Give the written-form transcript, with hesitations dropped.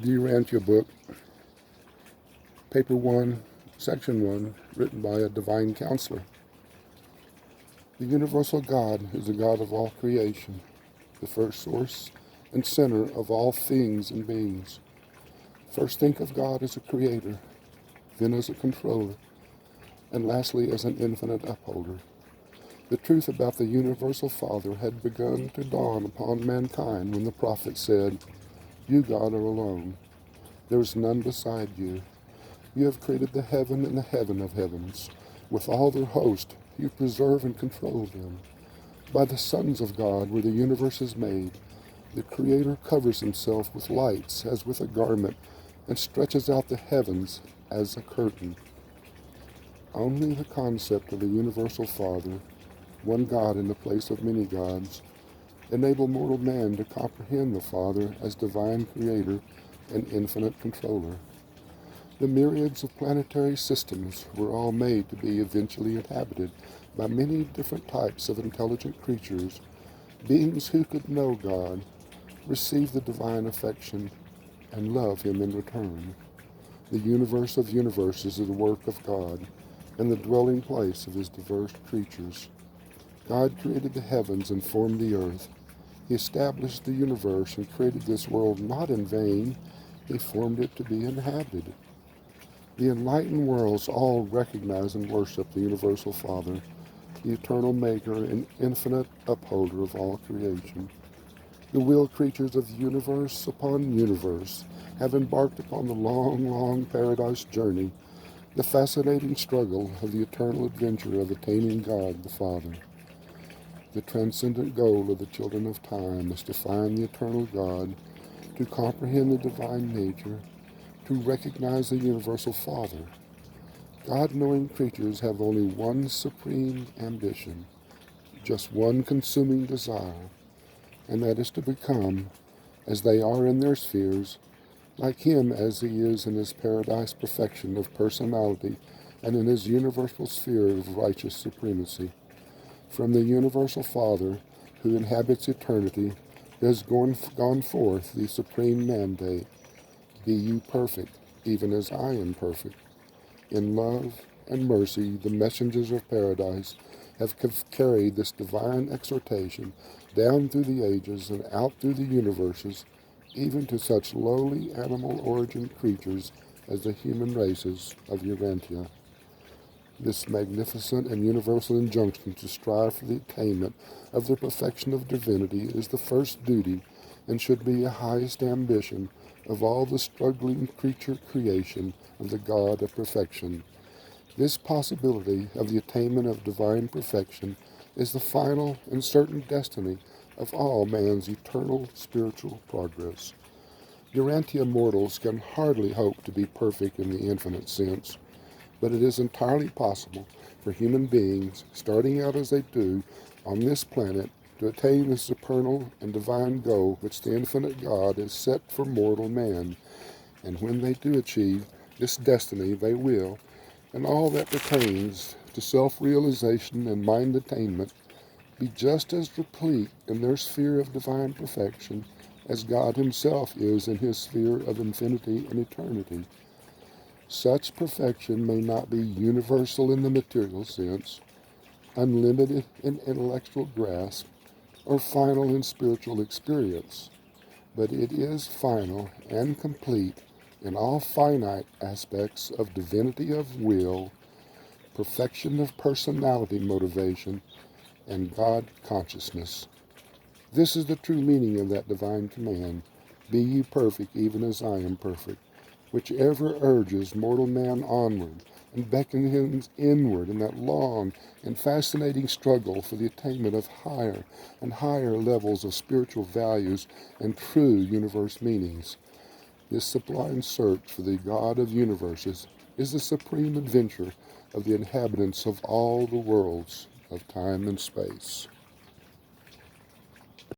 The Urantia book, Paper 1, Section 1, written by a divine counselor. The universal God is the God of all creation, the first source and center of all things and beings. First think of God as a creator, then as a controller, and lastly as an infinite upholder. The truth about the universal Father had begun to dawn upon mankind when the prophet said, "You, God, are alone. There is none beside you. You have created the heaven and the heaven of heavens. With all their host, you preserve and control them. By the sons of God were the universe is made. The Creator covers himself with lights as with a garment and stretches out the heavens as a curtain." Only the concept of the universal Father, one God in the place of many gods, enable mortal man to comprehend the Father as divine creator and infinite controller. The myriads of planetary systems were all made to be eventually inhabited by many different types of intelligent creatures, beings who could know God, receive the divine affection, and love him in return. The universe of universes is the work of God and the dwelling place of his diverse creatures. God created the heavens and formed the earth. He established the universe and created this world not in vain. He formed it to be inhabited. The enlightened worlds all recognize and worship the universal Father, the eternal maker and infinite upholder of all creation. The wheeled creatures of universe upon universe have embarked upon the long, long paradise journey, the fascinating struggle of the eternal adventure of attaining God the Father. The transcendent goal of the children of time is to find the eternal God, to comprehend the divine nature, to recognize the universal Father. God-knowing creatures have only one supreme ambition, just one consuming desire, and that is to become, as they are in their spheres, like him as he is in his paradise perfection of personality and in his universal sphere of righteous supremacy. From the universal Father, who inhabits eternity, has gone forth the supreme mandate, "Be you perfect, even as I am perfect." In love and mercy, the messengers of paradise have carried this divine exhortation down through the ages and out through the universes, even to such lowly animal origin creatures as the human races of Urantia. This magnificent and universal injunction to strive for the attainment of the perfection of divinity is the first duty and should be the highest ambition of all the struggling creature creation of the God of perfection. This possibility of the attainment of divine perfection is the final and certain destiny of all man's eternal spiritual progress. Urantia mortals can hardly hope to be perfect in the infinite sense, but it is entirely possible for human beings, starting out as they do on this planet, to attain the supernal and divine goal which the infinite God has set for mortal man. And when they do achieve this destiny, they will, and all that pertains to self-realization and mind attainment, be just as replete in their sphere of divine perfection as God himself is in his sphere of infinity and eternity. Such perfection may not be universal in the material sense, unlimited in intellectual grasp, or final in spiritual experience, but it is final and complete in all finite aspects of divinity of will, perfection of personality motivation, and God consciousness. This is the true meaning of that divine command, "Be ye perfect even as I am perfect," which ever urges mortal man onward and beckons him inward in that long and fascinating struggle for the attainment of higher and higher levels of spiritual values and true universe meanings. This sublime search for the God of universes is the supreme adventure of the inhabitants of all the worlds of time and space.